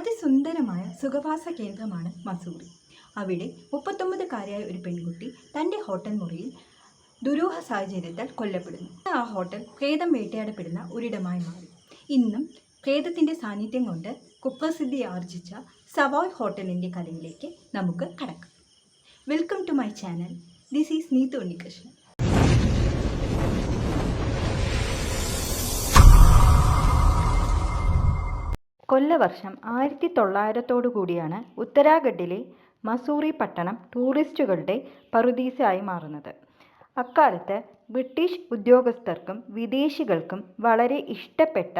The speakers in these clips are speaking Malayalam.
അതിസുന്ദരമായ സുഖവാസ കേന്ദ്രമാണ് മസൂറി. അവിടെ 39കാരിയായ ഒരു പെൺകുട്ടി തൻ്റെ ഹോട്ടൽ മുറിയിൽ ദുരൂഹ സാഹചര്യത്താൽ കൊല്ലപ്പെടുന്നു. ആ ഹോട്ടൽ പ്രേതം വേട്ടയാടപ്പെടുന്ന ഒരിടമായി മാറി. ഇന്നും പ്രേതത്തിൻ്റെ സാന്നിധ്യം കൊണ്ട് കുപ്രസിദ്ധി ആർജിച്ച സവോയ് ഹോട്ടലിൻ്റെ കഥയിലേക്ക് നമുക്ക് കടക്കാം. Welcome to my channel. This is Neethu Unnikrishnan. കൊല്ലവർഷം 1900 കൂടിയാണ് ഉത്തരാഖണ്ഡിലെ മസൂറി പട്ടണം ടൂറിസ്റ്റുകളുടെ പറുദീസയായി മാറുന്നത്. അക്കാലത്ത് ബ്രിട്ടീഷ് ഉദ്യോഗസ്ഥർക്കും വിദേശികൾക്കും വളരെ ഇഷ്ടപ്പെട്ട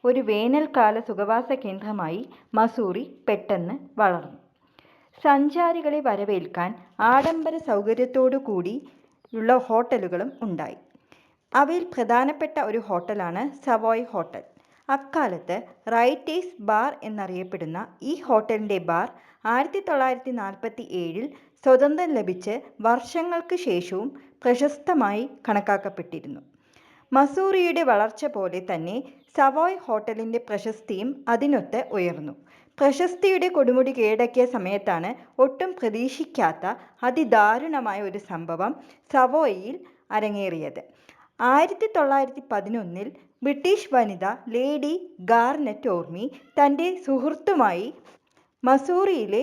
ഒരു വേനൽക്കാല സുഖവാസ കേന്ദ്രമായി മസൂറി പെട്ടെന്ന് വളർന്നു. സഞ്ചാരികളെ വരവേൽക്കാൻ ആഡംബര സൗകര്യത്തോടു കൂടിയുള്ള ഹോട്ടലുകളും ഉണ്ടായി. അവയിൽ പ്രധാനപ്പെട്ട ഒരു ഹോട്ടലാണ് സവോയ് ഹോട്ടൽ. അക്കാലത്ത് റൈറ്റേഴ്സ് ബാർ എന്നറിയപ്പെടുന്ന ഈ ഹോട്ടലിൻ്റെ ബാർ 1947 സ്വതന്ത്രം ലഭിച്ച് വർഷങ്ങൾക്ക് ശേഷവും പ്രശസ്തമായി കണക്കാക്കപ്പെട്ടിരുന്നു. മസൂറിയുടെ വളർച്ച പോലെ തന്നെ സവോയ് ഹോട്ടലിൻ്റെ പ്രശസ്തിയും അതിനൊത്ത് ഉയർന്നു. പ്രശസ്തിയുടെ കൊടുമുടി കീഴടക്കിയ സമയത്താണ് ഒട്ടും പ്രതീക്ഷിക്കാത്ത അതിദാരുണമായ ഒരു സംഭവം സവോയിൽ അരങ്ങേറിയത്. 1911 ബ്രിട്ടീഷ് വനിത ലേഡി ഗാർനെറ്റ് ഓർമി തൻ്റെ സുഹൃത്തുമായി മസൂറിയിലെ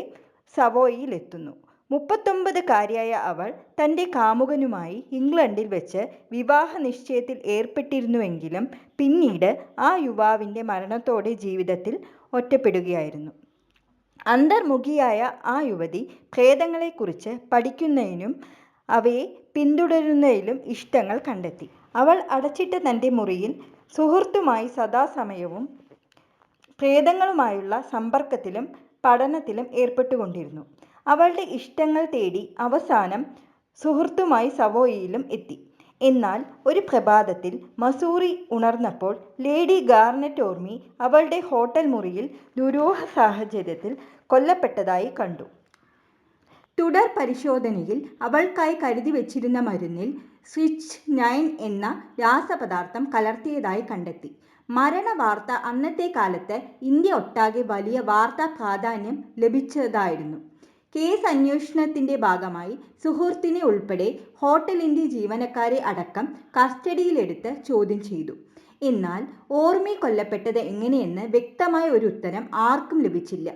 സവോയിലെത്തുന്നു. 39കാരിയായ അവൾ തൻ്റെ കാമുകനുമായി ഇംഗ്ലണ്ടിൽ വെച്ച് വിവാഹ നിശ്ചയത്തിൽ ഏർപ്പെട്ടിരുന്നുവെങ്കിലും പിന്നീട് ആ യുവാവിൻ്റെ മരണത്തോടെ ജീവിതത്തിൽ ഒറ്റപ്പെടുകയായിരുന്നു. അന്തർമുഖിയായ ആ യുവതി പ്രേതങ്ങളെക്കുറിച്ച് പഠിക്കുന്നതിനും അവയെ പിന്തുടരുന്നതിലും ഇഷ്ടങ്ങൾ കണ്ടെത്തി. അവൾ അടച്ചിട്ട തൻ്റെ മുറിയിൽ സുഹൃത്തുമായി സദാസമയവും പ്രേതങ്ങളുമായുള്ള സമ്പർക്കത്തിലും പഠനത്തിലും ഏർപ്പെട്ടുകൊണ്ടിരുന്നു. അവളുടെ ഇഷ്ടങ്ങൾ തേടി അവസാനം സുഹൃത്തുമായി സവോയിലും എത്തി. എന്നാൽ ഒരു പ്രഭാതത്തിൽ മസൂറി ഉണർന്നപ്പോൾ ലേഡി ഗാർനെറ്റ് ഓർമി അവളുടെ ഹോട്ടൽ മുറിയിൽ ദുരൂഹ സാഹചര്യത്തിൽ കൊല്ലപ്പെട്ടതായി കണ്ടു. തുടർ പരിശോധനയിൽ അവൾക്കായി കരുതി വച്ചിരുന്ന മരുന്നിൽ സ്ട്രിച്ച്നൈൻ എന്ന രാസപദാർത്ഥം കലർത്തിയതായി കണ്ടെത്തി. മരണവാർത്ത അന്നത്തെ കാലത്ത് ഇന്ത്യ ഒട്ടാകെ വലിയ വാർത്താ പ്രാധാന്യം ലഭിച്ചതായിരുന്നു. കേസ് അന്വേഷണത്തിൻ്റെ ഭാഗമായി സുഹൃത്തിനെ ഉൾപ്പെടെ ഹോട്ടലിൻ്റെ ജീവനക്കാരെ അടക്കം കസ്റ്റഡിയിലെടുത്ത് ചോദ്യം ചെയ്തു. എന്നാൽ ഓർമി കൊല്ലപ്പെട്ടത് എങ്ങനെയെന്ന് വ്യക്തമായ ഒരു ഉത്തരം ആർക്കും ലഭിച്ചില്ല.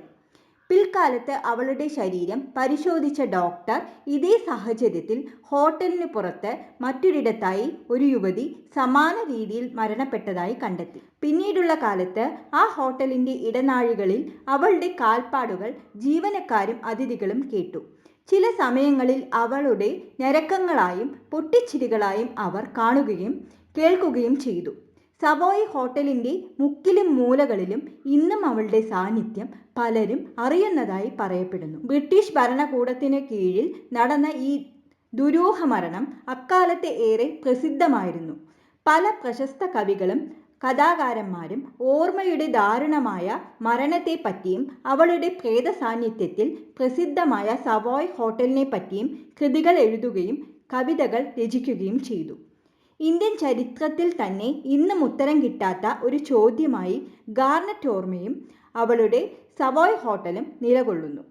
പിൽക്കാലത്ത് അവളുടെ ശരീരം പരിശോധിച്ച ഡോക്ടർ ഇതേ സാഹചര്യത്തിൽ ഹോട്ടലിന് പുറത്ത് മറ്റൊരിടത്തായി ഒരു യുവതി സമാന രീതിയിൽ മരണപ്പെട്ടതായി കണ്ടെത്തി. പിന്നീടുള്ള കാലത്ത് ആ ഹോട്ടലിൻ്റെ ഇടനാഴികളിൽ അവളുടെ കാൽപ്പാടുകൾ ജീവനക്കാരും അതിഥികളും കേട്ടു. ചില സമയങ്ങളിൽ അവളുടെ ഞരക്കങ്ങളായും പൊട്ടിച്ചിരികളായും അവർ കാണുകയും കേൾക്കുകയും ചെയ്തു. സവോയ് ഹോട്ടലിൻ്റെ മുക്കിലും മൂലകളിലും ഇന്നും അവളുടെ സാന്നിധ്യം പലരും അറിയുന്നതായി പറയപ്പെടുന്നു. ബ്രിട്ടീഷ് ഭരണകൂടത്തിന് കീഴിൽ നടന്ന ഈ ദുരൂഹ മരണം അക്കാലത്തെ ഏറെ പ്രസിദ്ധമായിരുന്നു. പല പ്രശസ്ത കവികളും കഥാകാരന്മാരും ഓർമ്മയുടെ ദാരുണമായ മരണത്തെപ്പറ്റിയും അവളുടെ പ്രേത സാന്നിധ്യത്തിൽ പ്രസിദ്ധമായ സവോയ് ഹോട്ടലിനെ പറ്റിയും കൃതികൾ എഴുതുകയും കവിതകൾ രചിക്കുകയും ചെയ്തു. ഇന്ത്യൻ ചരിത്രത്തിൽ തന്നെ ഇന്നും ഉത്തരം കിട്ടാത്ത ഒരു ചോദ്യമായി ഗാർനെറ്റ് ഓർമയും അവളുടെ സവോയ് ഹോട്ടലും നിലകൊള്ളുന്നു.